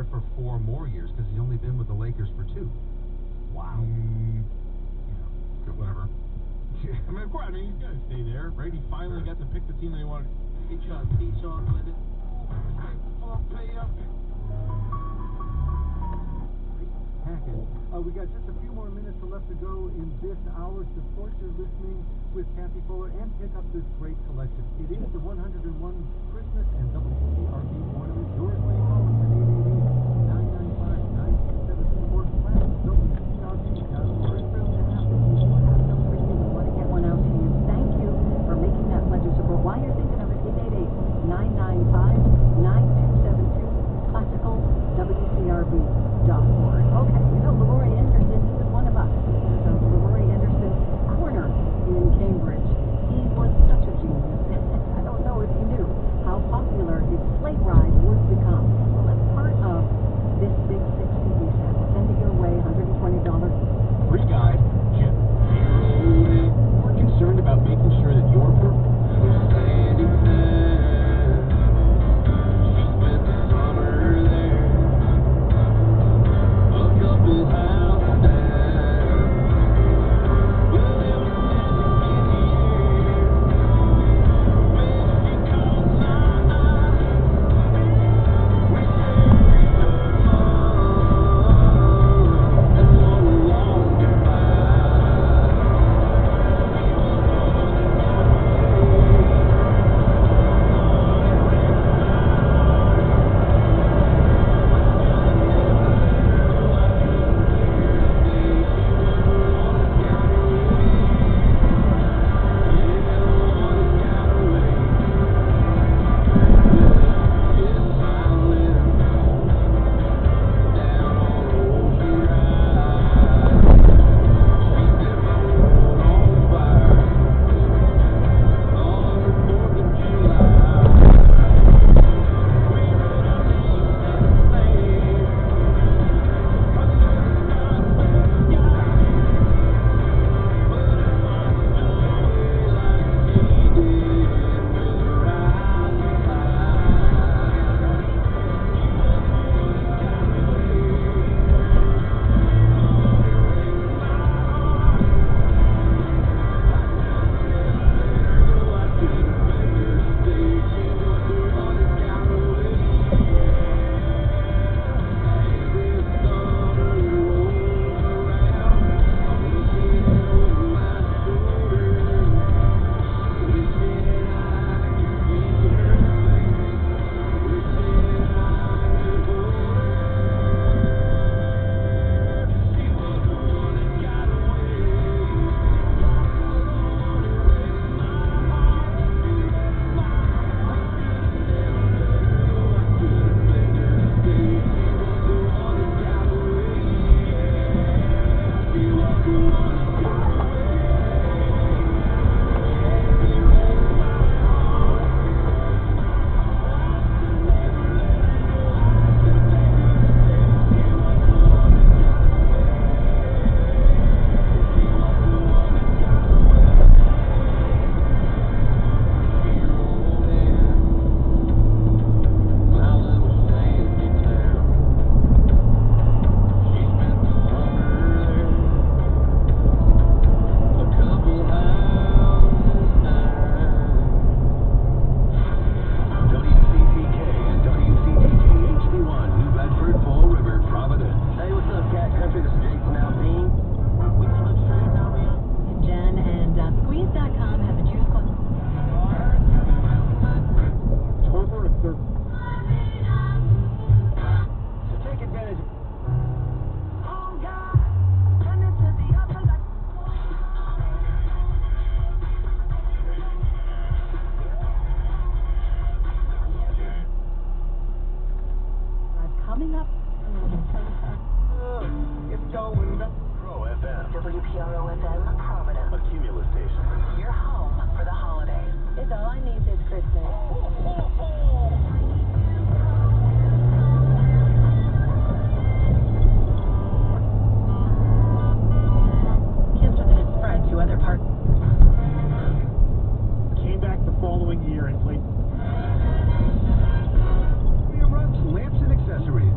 there for 4 more years because he's only been with the Lakers for 2. Wow. Yeah, whatever. I mean, of course, he's got to stay there, right? He finally got to pick the team that he wanted. He tried to teach on with it. We got just a few more minutes left to go in this hour. Support your listening with Kathy Fuller and pick up this great collection. It is the 101 Christmas and WCRB ornament. Yours may call us at 888-995-9272 or class WCRB.org. Want to get one out to you. Thank you for making that pledge of support. While you're thinking of it, 888-995-9272, classical WCRB.org. Okay, you know, Leroy Anderson, he was one of us. There's a Leroy Anderson corner in Cambridge. He was such a genius. I don't know if you knew how popular his sleigh ride would become. Well, that's part of this big 6 CD set. We'll send it your way, $120. Free guide. We're concerned about making sure that your Lamps and accessories.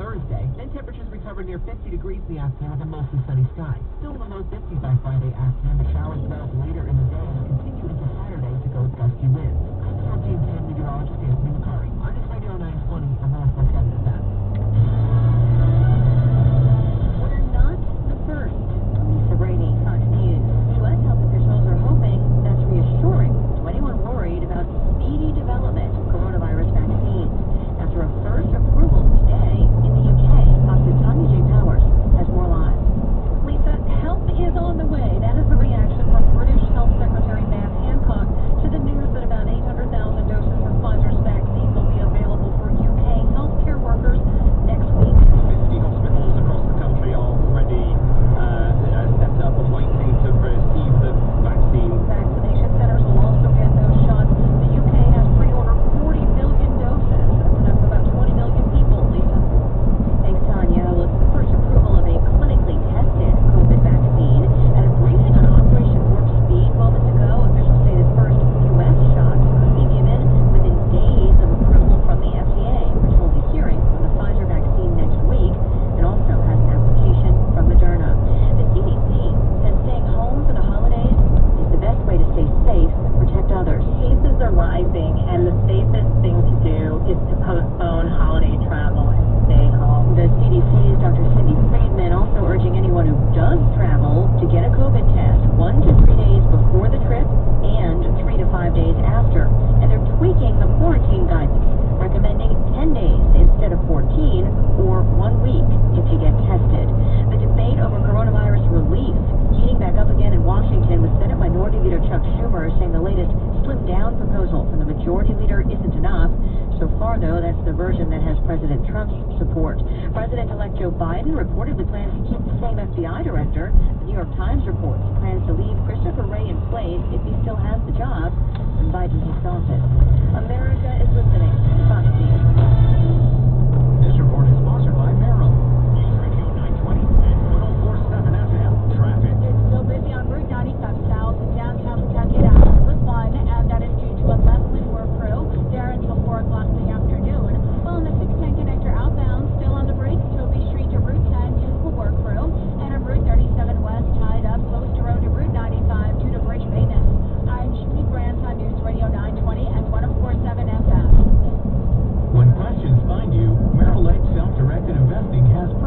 Thursday. Then temperatures recover near 50 degrees in the afternoon with a mostly sunny sky. Still in the low 50s by Friday afternoon. The showers develop later in the day and continue into Saturday to go with gusty winds. I'm 1410 meteorologist Anthony McCarty. On this radio 920, a more forecast at that. We're not the first. Lisa Brady, Fox News. U.S. health officials are hoping that's reassuring to anyone worried about speedy development of coronavirus vaccines. After a first approval today in the UK, Fox's Tanya J. Powers has more live. Lisa, help is on the way. That is the reaction from British Health Secretary Matt Hancock to the news that about 800,000 doses of Pfizer's vaccine will be available for UK healthcare workers next week. 50 hospitals across the country are already set up and waiting to receive the vaccine. Vaccination centers will also get those shots. The UK has pre-ordered 40 million doses. That's enough for about 20 million people, Lisa. Thanks, Tanya. Well, it's the first approval of a clinically tested COVID vaccine. At a briefing on Operation Warp Speed moments ago, officials say the first U.S. shots could be given within days of approval from the FDA, which will be hearing from the Pfizer vaccine next week and also has an application from Moderna. The CDC says staying home for the holidays is the best way to stay safe and protect others. Cases are rising, and the safest thing to do is to postpone holiday travel and stay home. The CDC's Dr. Cindy Friedman also urging anyone who does travel to get a COVID test 1 to 3 days before the trip and 3 to 5 days after. And they're tweaking the quarantine guidance, recommending 10 days instead of 14 or 1 week if you get tested. The debate over coronavirus relief heating back up again in Washington, with Senate Minority Leader Chuck Schumer saying the latest slimmed-down proposal from the Majority Leader isn't enough. So far, though, that's the version that has President Trump's support. President-elect Joe Biden reportedly plans to keep the same FBI director. The New York Times reports he plans to leave Christopher Wray in place if he still has the job when Biden takes office. America is listening to Fox News.